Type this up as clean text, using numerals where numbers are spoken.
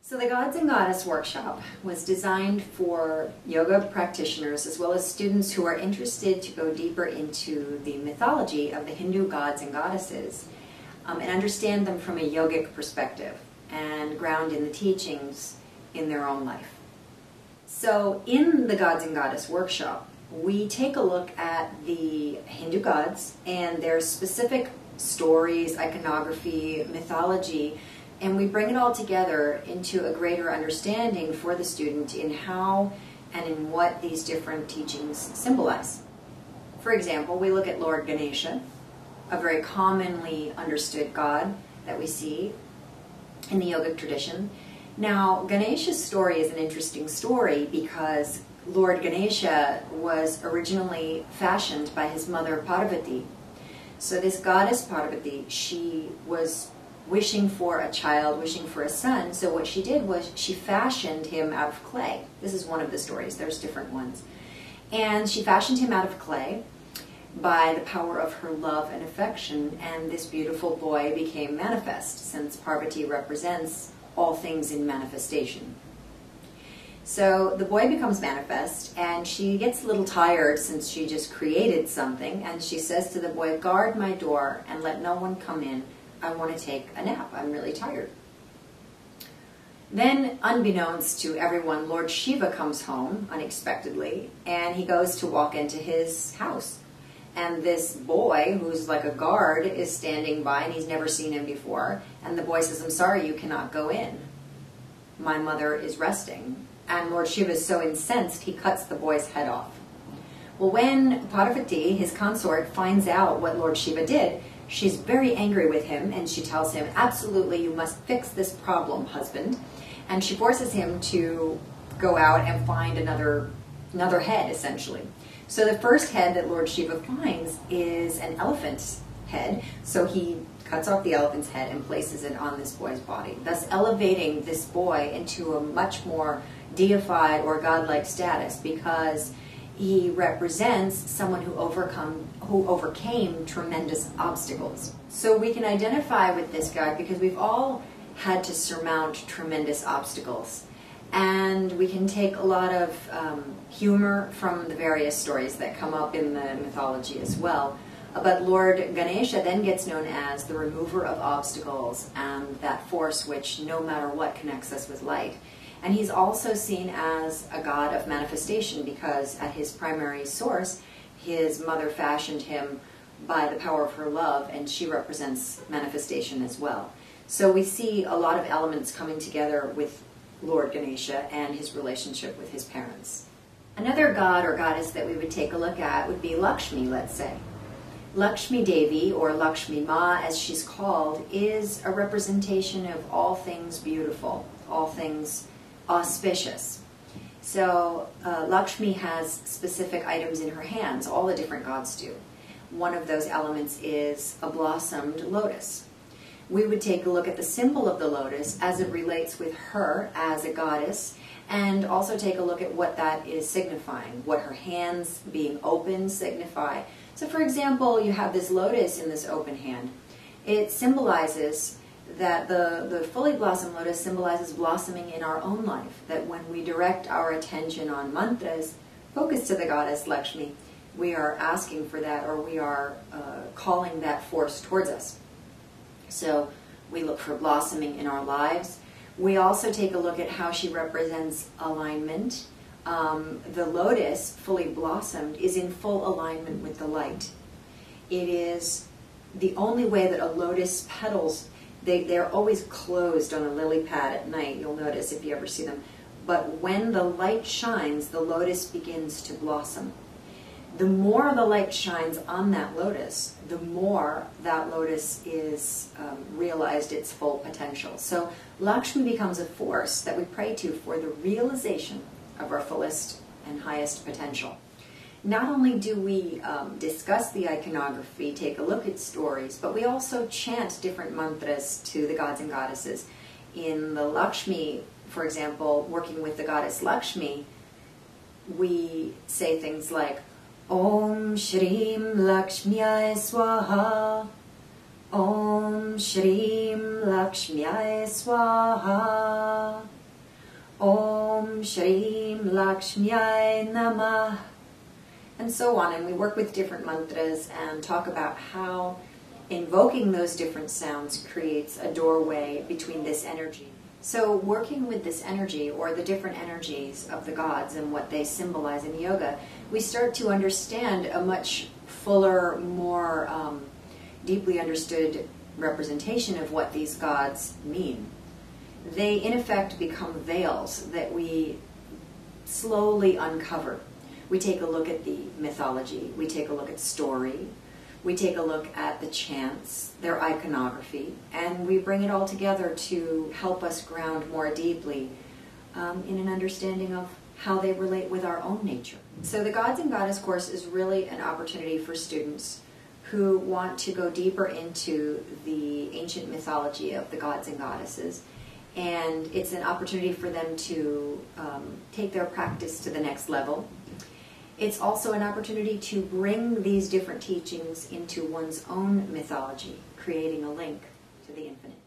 So the Gods and Goddess workshop was designed for yoga practitioners as well as students who are interested to go deeper into the mythology of the Hindu gods and goddesses and understand them from a yogic perspective and ground in the teachings in their own life. So in the Gods and Goddess workshop, we take a look at the Hindu gods and their specific stories, iconography, mythology, and we bring it all together into a greater understanding for the student in how and in what these different teachings symbolize. For example, we look at Lord Ganesha, a very commonly understood god that we see in the yogic tradition. Now, Ganesha's story is an interesting story because Lord Ganesha was originally fashioned by his mother Parvati. So this goddess Parvati, she was wishing for a child, wishing for a son, so what she did was she fashioned him out of clay. This is one of the stories, there's different ones. And she fashioned him out of clay by the power of her love and affection, and this beautiful boy became manifest, since Parvati represents all things in manifestation. So the boy becomes manifest, and she gets a little tired since she just created something, and she says to the boy, "Guard my door and let no one come in. I want to take a nap. I'm really tired." Then, unbeknownst to everyone, Lord Shiva comes home unexpectedly, and he goes to walk into his house. And this boy, who's like a guard, is standing by, and he's never seen him before. And the boy says, "I'm sorry, you cannot go in. My mother is resting." And Lord Shiva is so incensed, he cuts the boy's head off. Well, when Parvati, his consort, finds out what Lord Shiva did, she's very angry with him, and she tells him, "Absolutely, you must fix this problem, husband." And she forces him to go out and find another head, essentially. So the first head that Lord Shiva finds is an elephant's head. So he cuts off the elephant's head and places it on this boy's body, thus elevating this boy into a much more deified or godlike status, because he represents someone who overcame tremendous obstacles. So we can identify with this god because we've all had to surmount tremendous obstacles. And we can take a lot of humor from the various stories that come up in the mythology as well. But Lord Ganesha then gets known as the remover of obstacles and that force which no matter what connects us with light. And he's also seen as a god of manifestation because at his primary source, his mother fashioned him by the power of her love, and she represents manifestation as well. So we see a lot of elements coming together with Lord Ganesha and his relationship with his parents. Another god or goddess that we would take a look at would be Lakshmi, let's say. Lakshmi Devi, or Lakshmi Ma as she's called, is a representation of all things beautiful, all things auspicious. So Lakshmi has specific items in her hands, all the different gods do. One of those elements is a blossomed lotus. We would take a look at the symbol of the lotus as it relates with her as a goddess, and also take a look at what that is signifying, what her hands being open signify. So for example, you have this lotus in this open hand. It symbolizes that the fully blossomed lotus symbolizes blossoming in our own life, that when we direct our attention on mantras focused to the goddess Lakshmi, we are asking for that, or we are calling that force towards us. So we look for blossoming in our lives. We also take a look at how she represents alignment. The lotus, fully blossomed, is in full alignment with the light. It is the only way that a lotus petals, they're always closed on a lily pad at night, you'll notice if you ever see them. But when the light shines, the lotus begins to blossom. The more the light shines on that lotus, the more that lotus is realized its full potential. So Lakshmi becomes a force that we pray to for the realization of our fullest and highest potential. Not only do we discuss the iconography, take a look at stories, but we also chant different mantras to the gods and goddesses. In the Lakshmi, for example, working with the goddess Lakshmi, we say things like Om Shrim Lakshmiyai Swaha, Om Shrim Lakshmiyai Swaha. Om Shrim Lakshmyai Namah, and so on. And we work with different mantras and talk about how invoking those different sounds creates a doorway between this energy. So working with this energy, or the different energies of the gods and what they symbolize in yoga, we start to understand a much fuller, more deeply understood representation of what these gods mean. They, in effect, become veils that we slowly uncover. We take a look at the mythology, we take a look at story, we take a look at the chants, their iconography, and we bring it all together to help us ground more deeply in an understanding of how they relate with our own nature. So the Gods and Goddess course is really an opportunity for students who want to go deeper into the ancient mythology of the gods and goddesses. And it's an opportunity for them to take their practice to the next level. It's also an opportunity to bring these different teachings into one's own mythology, creating a link to the infinite.